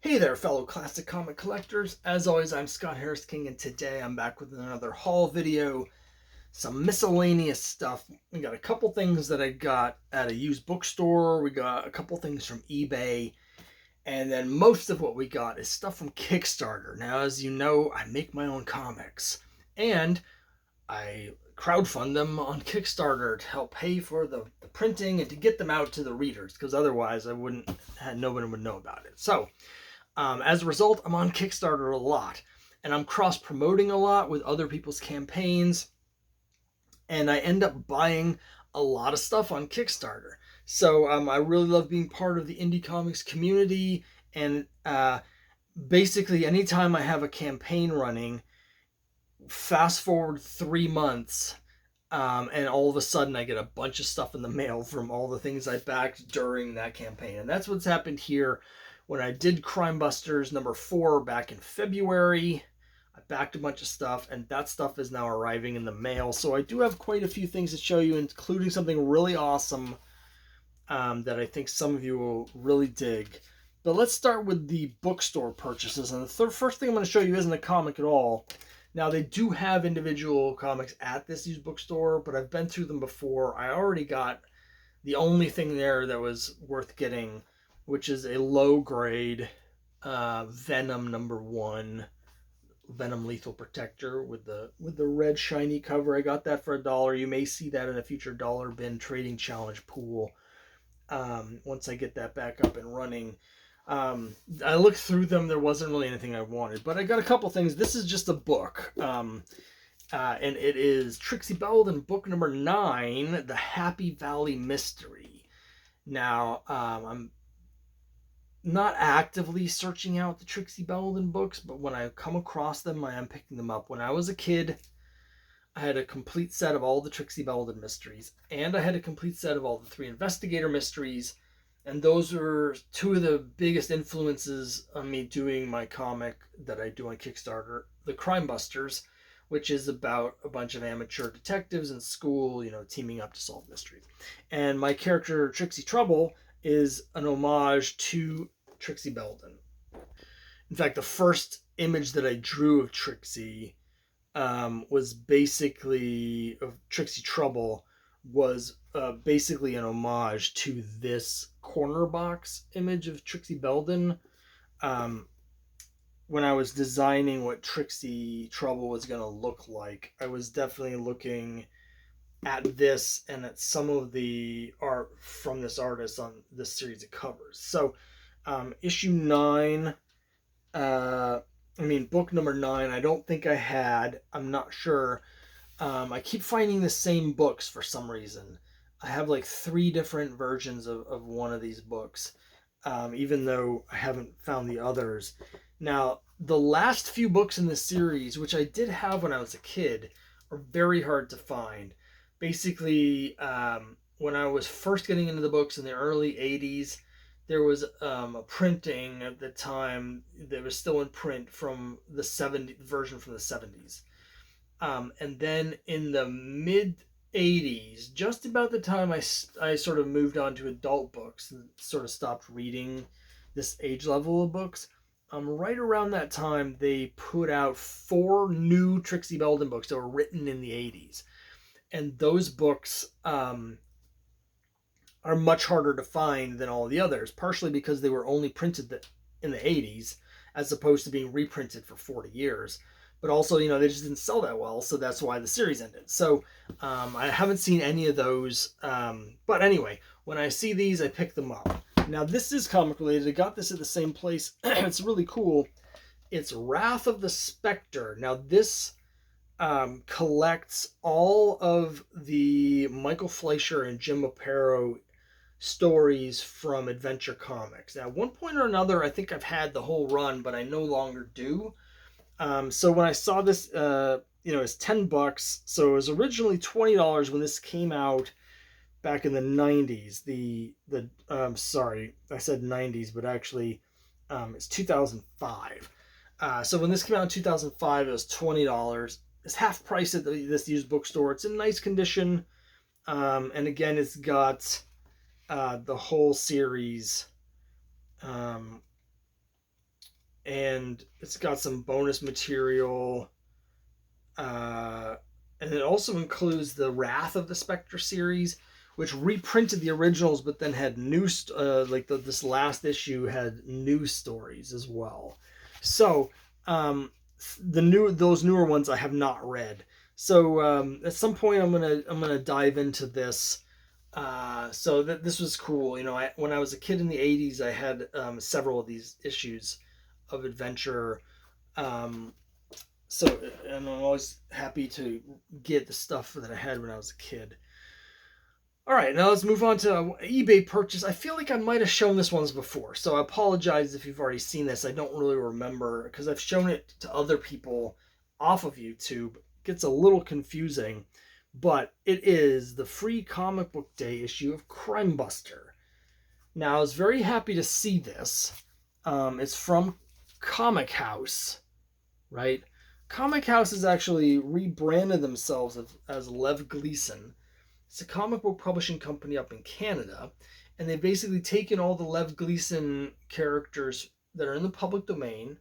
Hey there, fellow classic comic collectors. As always, I'm Scott Harris King, and today I'm back with another haul video. Some miscellaneous stuff. We got a couple things that I got at a used bookstore. We got a couple things from eBay. And then most of what we got is stuff from Kickstarter. Now, as you know, I make my own comics. And I crowdfund them on Kickstarter to help pay for the printing and to get them out to the readers, because otherwise nobody would know about it. So, as a result, I'm on Kickstarter a lot, and I'm cross promoting a lot with other people's campaigns, and I end up buying a lot of stuff on Kickstarter. So I really love being part of the indie comics community, and basically, anytime I have a campaign running, fast forward 3 months. And all of a sudden, I get a bunch of stuff in the mail from all the things I backed during that campaign. And that's what's happened here. When I did Crime Busters #4 back in February, I backed a bunch of stuff, and that stuff is now arriving in the mail. So I do have quite a few things to show you, including something really awesome that I think some of you will really dig. But let's start with the bookstore purchases. And the first thing I'm going to show you isn't a comic at all. Now, they do have individual comics at this used bookstore, but I've been through them before. I already got the only thing there that was worth getting, which is a low grade Venom #1 Venom Lethal Protector with the red shiny cover. I got that for $1. You may see that in a future dollar bin trading challenge pool once I get that back up and running. I looked through them. There wasn't really anything I wanted, but I got a couple things. This is just a book, and it is Trixie Belden book #9, The Happy Valley Mystery. Now, I'm not actively searching out the Trixie Belden books, but when I come across them, I am picking them up. When I was a kid, I had a complete set of all the Trixie Belden mysteries, and I had a complete set of all the 3 Investigator mysteries. And those were 2 of the biggest influences on me doing my comic that I do on Kickstarter, The Crime Busters, which is about a bunch of amateur detectives in school, teaming up to solve mysteries. And my character, Trixie Trouble, is an homage to Trixie Belden. In fact, the first image that I drew of Trixie was basically, of Trixie Trouble, was basically an homage to this corner box image of Trixie Belden. When I was designing what Trixie Trouble was going to look like, I was definitely looking at this and at some of the art from this artist on this series of covers. So, issue 9, book #9, I don't think I had, I'm not sure. I keep finding the same books for some reason. I have like 3 different versions of one of these books, even though I haven't found the others. Now, the last few books in this series, which I did have when I was a kid, are very hard to find. Basically, when I was first getting into the books in the early 80s, there was a printing at the time that was still in print from the 70 version from the 70s. And then in the mid 80s, just about the time I sort of moved on to adult books and sort of stopped reading this age level of books, right around that time, they put out 4 new Trixie Belden books that were written in the 80s. And those books are much harder to find than all the others, partially because they were only printed in the 80s as opposed to being reprinted for 40 years. But also, they just didn't sell that well, so that's why the series ended. So I haven't seen any of those. But anyway, when I see these, I pick them up. Now, this is comic related. I got this at the same place. It's really cool. It's Wrath of the Spectre. Now, this collects all of the Michael Fleischer and Jim Aparo stories from Adventure Comics. Now, at one point or another, I think I've had the whole run, but I no longer do. So when I saw this, it's $10. So it was originally $20 when this came out back in the 90s. Sorry, I said 90s, but actually, it's 2005. So when this came out in 2005, it was $20. It's half price at this used bookstore. It's in nice condition, and again, it's got the whole series and it's got some bonus material. And it also includes the Wrath of the Spectre series, which reprinted the originals, but then had new, this last issue had new stories as well. So those newer ones I have not read. So at some point I'm gonna dive into this. So that this was cool. You know, when I was a kid in the '80s, I had several of these issues of adventure. So, and I'm always happy to get the stuff that I had when I was a kid. All right, now let's move on to eBay purchase. I feel like I might have shown this once before, so I apologize if you've already seen this. I don't really remember because I've shown it to other people off of YouTube. It gets a little confusing, but it is the free comic book day issue of Crime Buster. Now, I was very happy to see this. It's from Comic House, right? Comic House has actually rebranded themselves as Lev Gleason. It's a comic book publishing company up in Canada, and they've basically taken all the Lev Gleason characters that are in the public domain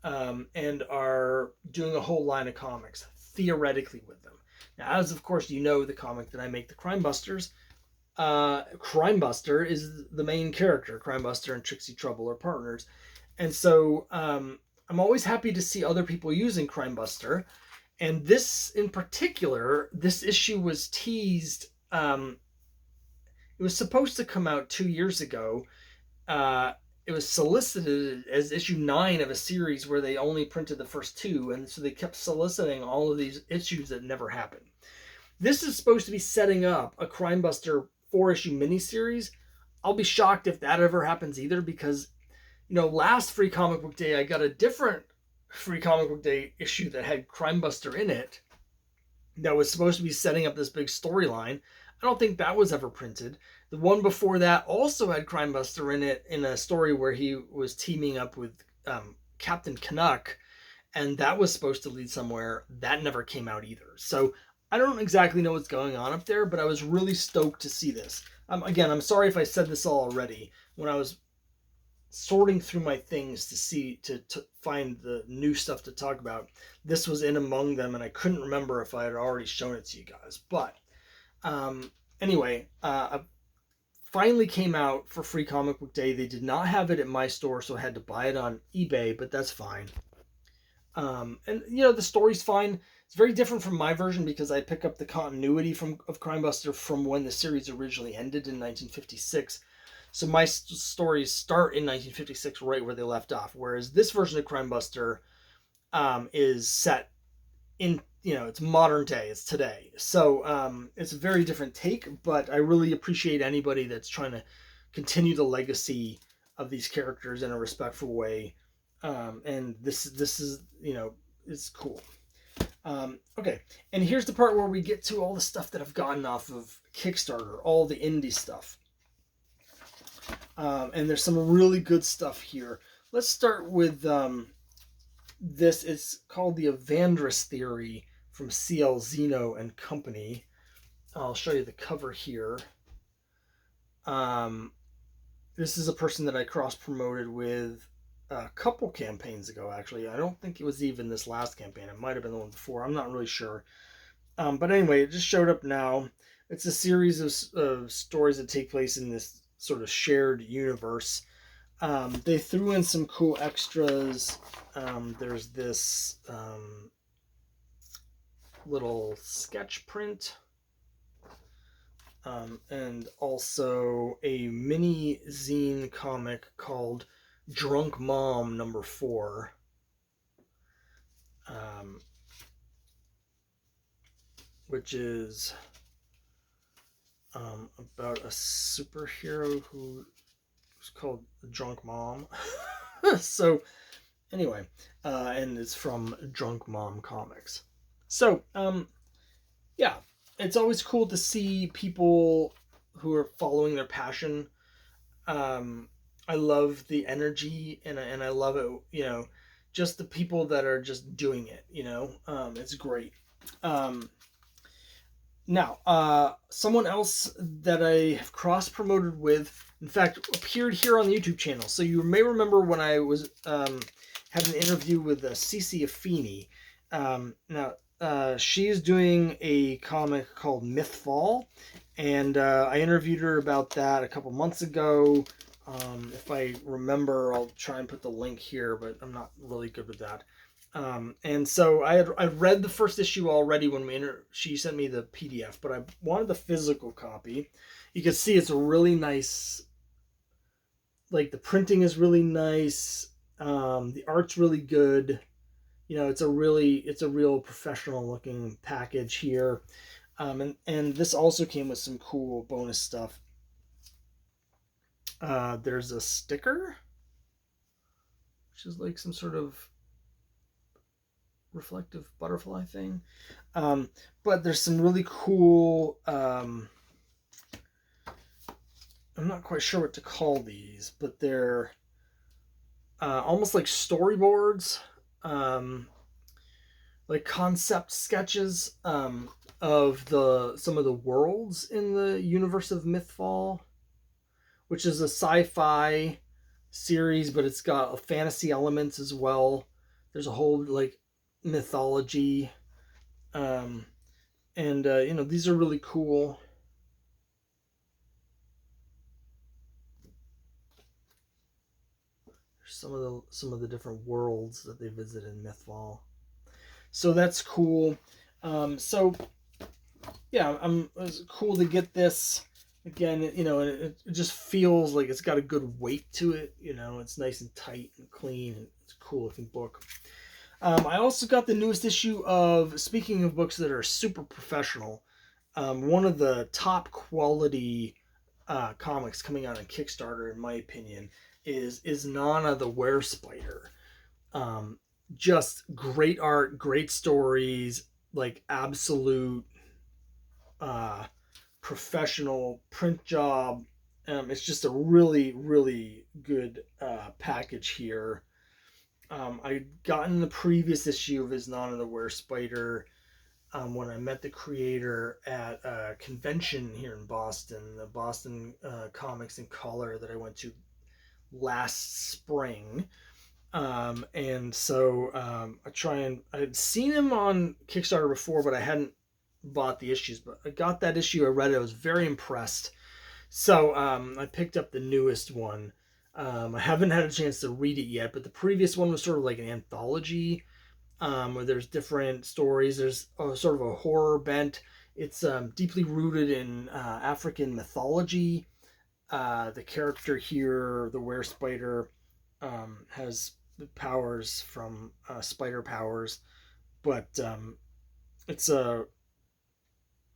and are doing a whole line of comics, theoretically, with them. Now, as of course you know, the comic that I make, the Crime Busters, Crime Buster is the main character. Crime Buster and Trixie Trouble are partners. And so I'm always happy to see other people using Crime Buster. And this in particular, this issue was teased. It was supposed to come out 2 years ago. It was solicited as issue 9 of a series where they only printed the first 2. And so they kept soliciting all of these issues that never happened. This is supposed to be setting up a Crime Buster 4-issue miniseries. I'll be shocked if that ever happens either, because you know, last Free Comic Book Day, I got a different Free Comic Book Day issue that had Crime Buster in it that was supposed to be setting up this big storyline. I don't think that was ever printed. The one before that also had Crime Buster in it in a story where he was teaming up with Captain Canuck, and that was supposed to lead somewhere. That never came out either. So I don't exactly know what's going on up there, but I was really stoked to see this. Again, I'm sorry if I said this all already. When I was sorting through my things to find the new stuff to talk about, this was in among them, and I couldn't remember if I had already shown it to you guys. But anyway, I finally came out for Free Comic Book Day. They did not have it at my store, so I had to buy it on eBay, but that's fine. And you know, the story's fine. It's very different from my version because I pick up the continuity of Crime Buster from when the series originally ended in 1956. So my stories start in 1956, right where they left off. Whereas this version of Crime Buster is set in, you know, it's modern day, it's today. So it's a very different take, but I really appreciate anybody that's trying to continue the legacy of these characters in a respectful way. And this is, you know, it's cool. Okay, and here's the part where we get to all the stuff that I've gotten off of Kickstarter, all the indie stuff. And there's some really good stuff here. Let's start with this. It's called the Evandris Theory from C.L. Zeno and Company. I'll show you the cover here. This is a person that I cross-promoted with a couple campaigns ago, actually. I don't think it was even this last campaign. It might have been the one before. I'm not really sure. But anyway, it just showed up now. It's a series of stories that take place in this sort of shared universe. They threw in some cool extras. There's this little sketch print. And also a mini zine comic called Drunk Mom number 4. Which is about a superhero who's called Drunk Mom. So anyway, and it's from Drunk Mom Comics. So yeah, it's always cool to see people who are following their passion. I love the energy, and I love it, you know, just the people that are just doing it, you know. It's great. Now, someone else that I have cross-promoted with, in fact, appeared here on the YouTube channel. So you may remember when I was had an interview with Cece Affini. Now, she is doing a comic called Mythfall, and I interviewed her about that a couple months ago. If I remember, I'll try and put the link here, but I'm not really good with that. And so I read the first issue already when she sent me the PDF, but I wanted the physical copy. You can see it's a really nice, like the printing is really nice. The art's really good. You know, it's a real professional looking package here. And this also came with some cool bonus stuff. There's a sticker, which is like some sort of reflective butterfly thing. But there's some really cool, I'm not quite sure what to call these, but they're almost like storyboards, like concept sketches of some of the worlds in the universe of Mythfall, which is a sci-fi series, but it's got fantasy elements as well. There's a whole like mythology, and you know, these are really cool. Some of the different worlds that they visit in Mythfall, so that's cool. So yeah, it was cool to get this. Again, you know, it just feels like it's got a good weight to it. You know, it's nice and tight and clean, and it's a cool looking book. I also got the newest issue of, speaking of books that are super professional, one of the top quality comics coming out on Kickstarter, in my opinion, is Nana the Werespider. Just great art, great stories, like absolute professional print job. It's just a really, really good package here. I'd gotten the previous issue of his Nana the Werespider when I met the creator at a convention here in Boston, the Boston Comics in Color that I went to last spring. And so I had seen him on Kickstarter before, but I hadn't bought the issues. But I got that issue, I read it, I was very impressed. So I picked up the newest one. I haven't had a chance to read it yet, but the previous one was sort of like an anthology, where there's different stories. There's sort of a horror bent. It's deeply rooted in African mythology. The character here, the Werespider, has powers from spider powers, but it's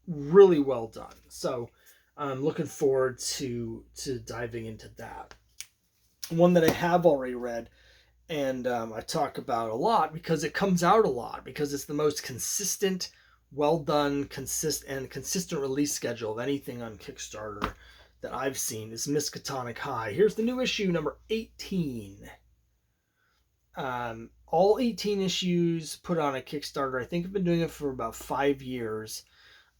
really well done. So I'm looking forward to diving into that. One that I have already read, and I talk about a lot because it comes out a lot, because it's the most consistent, well done, consistent release schedule of anything on Kickstarter that I've seen, is Miskatonic High. Here's the new issue, number 18. All 18 issues put on a Kickstarter. I think I've been doing it for about 5 years.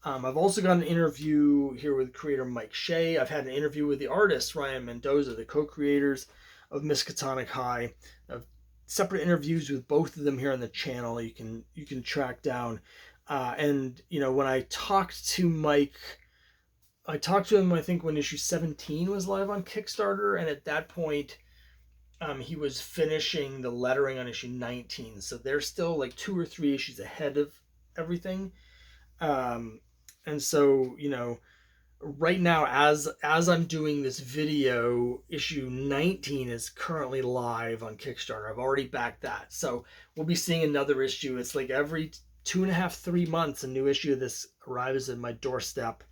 I've also got an interview here with creator Mike Shea. I've had an interview with the artist Ryan Mendoza, the co-creators of Miskatonic High. Separate interviews with both of them here on the channel. You can track down. And you know, when I talked to Mike, I talked to him, I think, when issue 17 was live on Kickstarter, and at that point, he was finishing the lettering on issue 19. So they're still like 2 or 3 issues ahead of everything. And so, you know, right now, as I'm doing this video, issue 19 is currently live on Kickstarter. I've already backed that. So we'll be seeing another issue. It's like every 2.5, 3 months, a new issue of this arrives at my doorstep.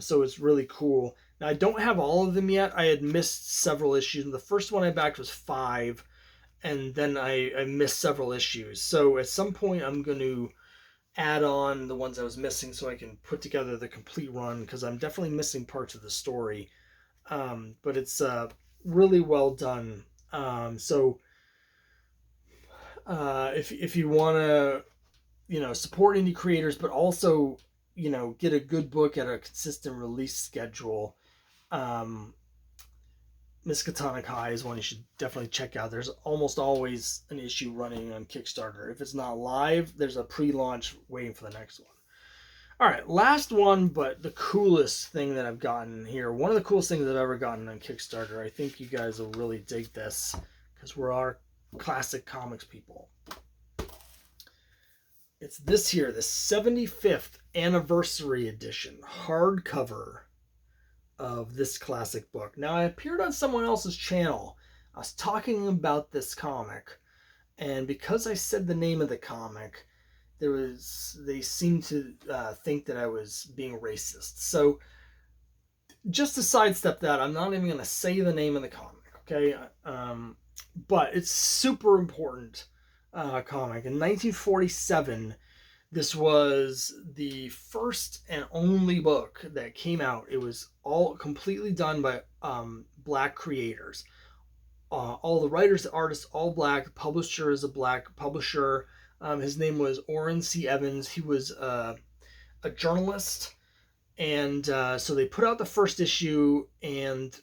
So it's really cool. Now, I don't have all of them yet. I had missed several issues. The first one I backed was 5, and then I missed several issues. So at some point, I'm going to add on the ones I was missing so I can put together the complete run, because I'm definitely missing parts of the story. But it's really well done. So if you want to, you know, support indie creators, but also, you know, get a good book at a consistent release schedule, Miskatonic High is one you should definitely check out. There's almost always an issue running on Kickstarter. If it's not live, there's a pre-launch waiting for the next one. All right, last one, but the coolest thing that I've gotten here. One of the coolest things I've ever gotten on Kickstarter. I think you guys will really dig this because we're our classic comics people. It's this here, the 75th anniversary edition, hardcover of this classic book. Now, I appeared on someone else's channel. I was talking about this comic, and because I said the name of the comic, they seemed to think that I was being racist. So, just to sidestep that, I'm not even going to say the name of the comic, okay? But it's super important comic. In 1947, this was the first and only book that came out. It was all completely done by black creators. All the writers, the artists, all black. The publisher is a black publisher. His name was Orrin C. Evans. He was a journalist. And so they put out the first issue, and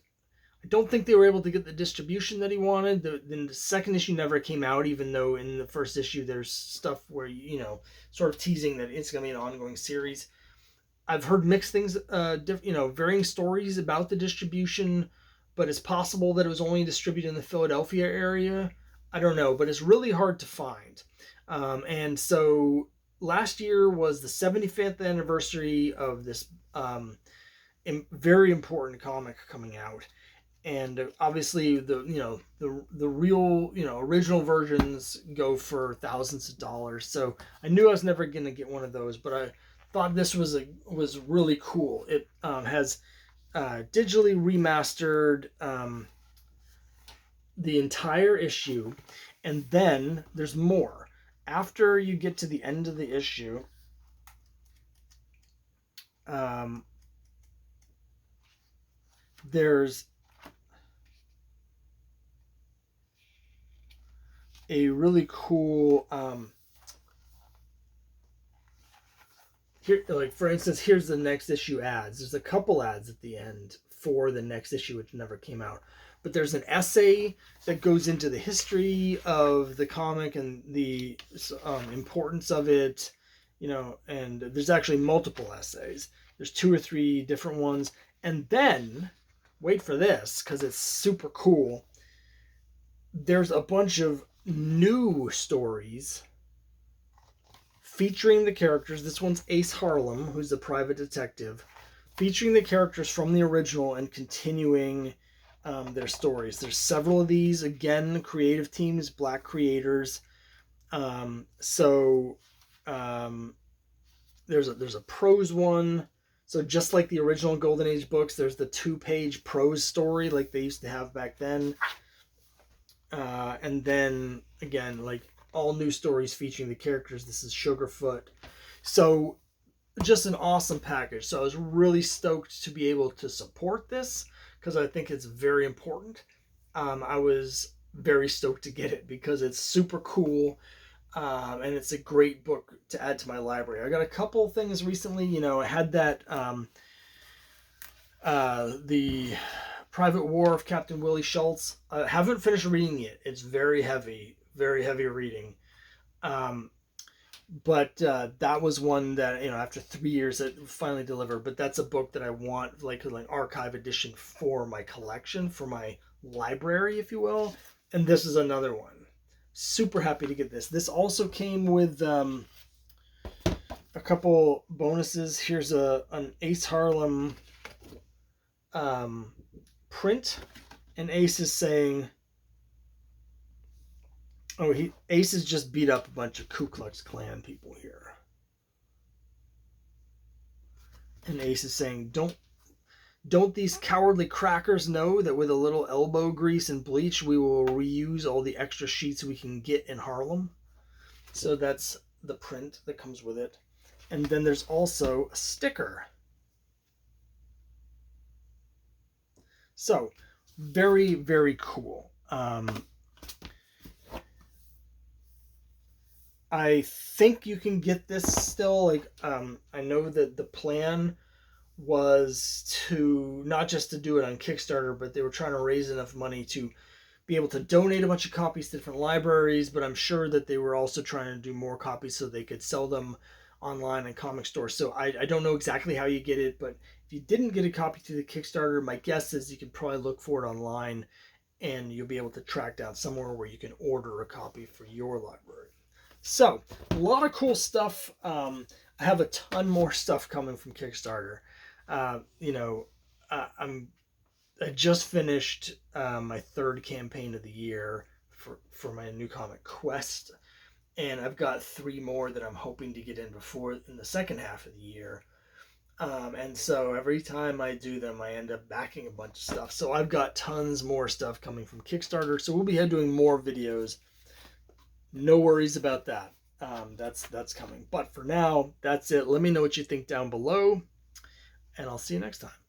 I don't think they were able to get the distribution that he wanted. Then the second issue never came out, even though in the first issue there's stuff where, sort of teasing that it's going to be an ongoing series. I've heard mixed things, varying stories about the distribution, but it's possible that it was only distributed in the Philadelphia area. I don't know, but it's really hard to find. And so last year was the 75th anniversary of this very important comic coming out. And obviously the real, original versions go for thousands of dollars. So I knew I was never going to get one of those, but I thought this was really cool. It has digitally remastered the entire issue, and then there's more. After you get to the end of the issue, there's a really cool here, like for instance, here's the next issue ads. There's a couple ads at the end for the next issue which never came out, but there's an essay that goes into the history of the comic and the importance of it, and there's actually multiple essays. There's 2 or 3 different ones, and then wait for this because it's super cool. There's a bunch of new stories featuring the characters. This one's Ace Harlem, who's a private detective, featuring the characters from the original and continuing their stories. There's several of these, again, creative teams, black creators. There's a prose one. So just like the original Golden Age books, there's the 2-page prose story like they used to have back then. And then again, like all new stories featuring the characters. This is Sugarfoot. So just an awesome package. So I was really stoked to be able to support this because I think it's very important. I was very stoked to get it because it's super cool. And it's a great book to add to my library. I got a couple things recently. I had that the Private War of Captain Willie Schultz. I haven't finished reading it. It's very heavy reading. But that was one that, after 3 years it finally delivered. But that's a book that I want, like an archive edition for my collection, for my library, if you will. And this is another one. Super happy to get this. This also came with a couple bonuses. Here's an Ace Harlem print, and Ace is saying, Ace has just beat up a bunch of Ku Klux Klan people here. And Ace is saying, don't these cowardly crackers know that with a little elbow grease and bleach, we will reuse all the extra sheets we can get in Harlem? So that's the print that comes with it. And then there's also a sticker. So, very, very cool. I think you can get this still. I know that the plan was to not just to do it on Kickstarter, but they were trying to raise enough money to be able to donate a bunch of copies to different libraries. But I'm sure that they were also trying to do more copies so they could sell them online and comic stores. So I don't know exactly how you get it, but if you didn't get a copy through the Kickstarter, my guess is you can probably look for it online and you'll be able to track down somewhere where you can order a copy for your library. So, a lot of cool stuff. I have a ton more stuff coming from Kickstarter. You know, I just finished my third campaign of the year for my new comic Quest, and I've got 3 more that I'm hoping to get in before in the second half of the year. And so every time I do them, I end up backing a bunch of stuff. So I've got tons more stuff coming from Kickstarter. So we'll be doing more videos. No worries about that. That's coming. But for now, that's it. Let me know what you think down below, and I'll see you next time.